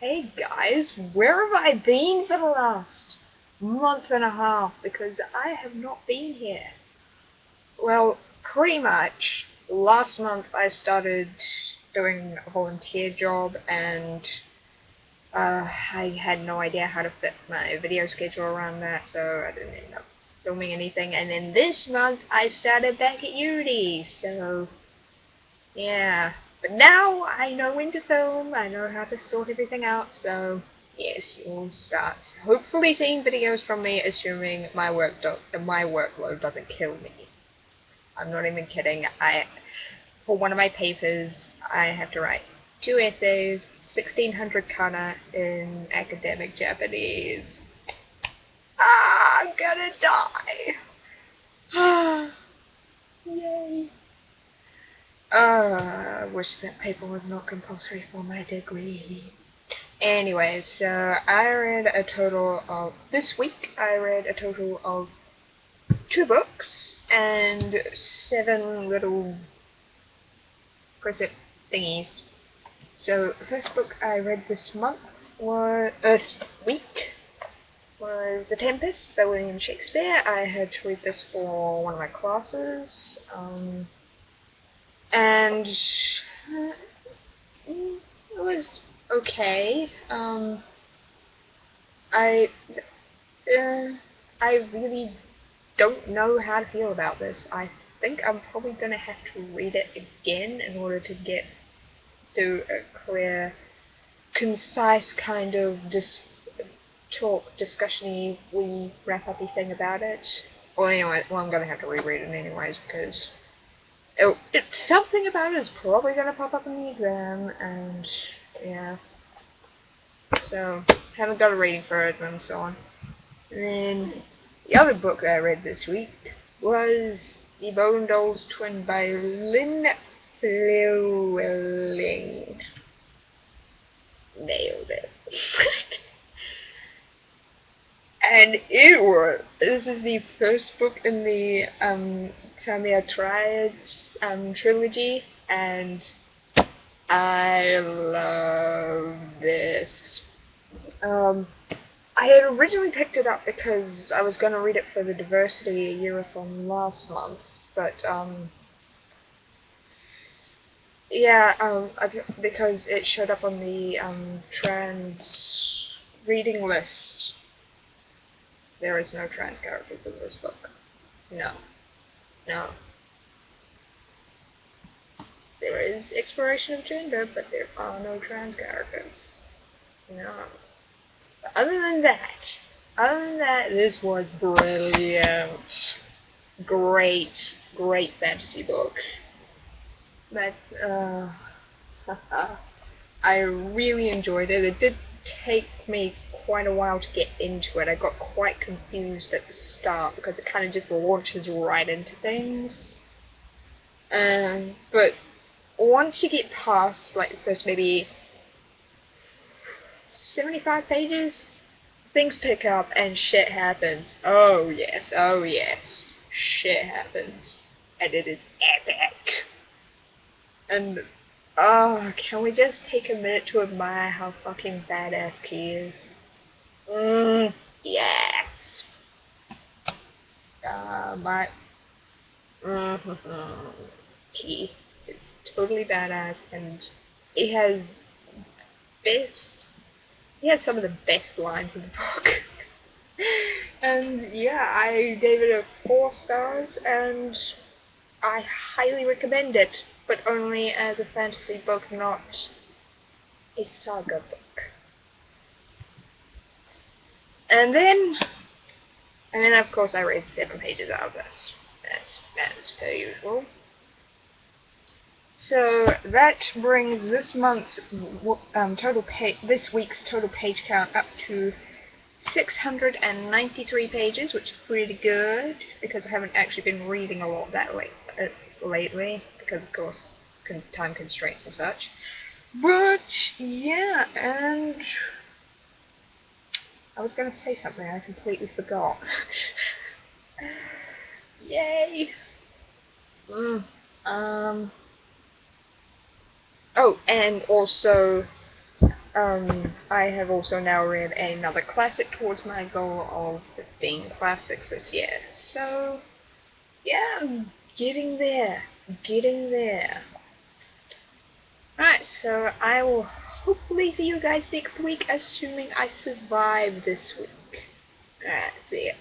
Hey guys, where have I been for the last month and a half? Because I have not been here. Well, pretty much. Last month I started doing a volunteer job and I had no idea how to fit my video schedule around that, so I didn't end up filming anything. And then this month I started back at uni, so yeah. But now I know when to film, I know how to sort everything out, so yes, you'll start hopefully seeing videos from me, assuming my workload doesn't kill me. I'm not even kidding. For one of my papers, I have to write 2 essays, 1600 kana in academic Japanese. I'm gonna die! Yay! I wish that paper was not compulsory for my degree. Anyway, so I read a total of, this week I read a total of 2 books and 7 little precept thingies. So the first book I read this week was The Tempest by William Shakespeare. I had to read this for one of my classes. And it was okay. I really don't know how to feel about this. I think I'm probably gonna have to read it again in order to get to a clear, concise kind of discussion-y, wrap-up-y thing about it. Well, anyway, I'm gonna have to reread it anyways because something about it is probably going to pop up in the exam, and yeah. So, haven't got a rating for it, and so on. And then, the other book that I read this week was The Bone Dolls Twin by Lynn Flewelling. Nailed it. And this is the first book in the Tamia Triads trilogy, and I love this. I had originally picked it up because I was going to read it for the Diversity Yearathon last month, but because it showed up on the trans reading list. There is no trans characters in this book. No. No. There is exploration of gender, but there are no trans characters. No. But other than that, this was brilliant. Great fantasy book. But, I really enjoyed it. It did take me quite a while to get into it. I got quite confused at the start because it kind of just launches right into things. But once you get past like the first maybe 75 pages, things pick up and shit happens. Oh yes, shit happens, and it is epic. And can we just take a minute to admire how fucking badass Key is? Yes. Key is totally badass, and he has some of the best lines in the book. And yeah, I gave it a 4 stars, and I highly recommend it, but only as a fantasy book, not a saga book. And then of course I read 7 pages out of this, as per usual. So that brings this week's total page count up to 693 pages, which is pretty good, because I haven't actually been reading a lot that lately, because of course time constraints and such. But yeah, and I was going to say something, I completely forgot. Yay! Oh, and also, I have also now read another classic towards my goal of 15 classics this year. So, yeah, I'm getting there. Getting there. Alright, so I will hopefully see you guys next week, assuming I survive this week. Alright, see ya.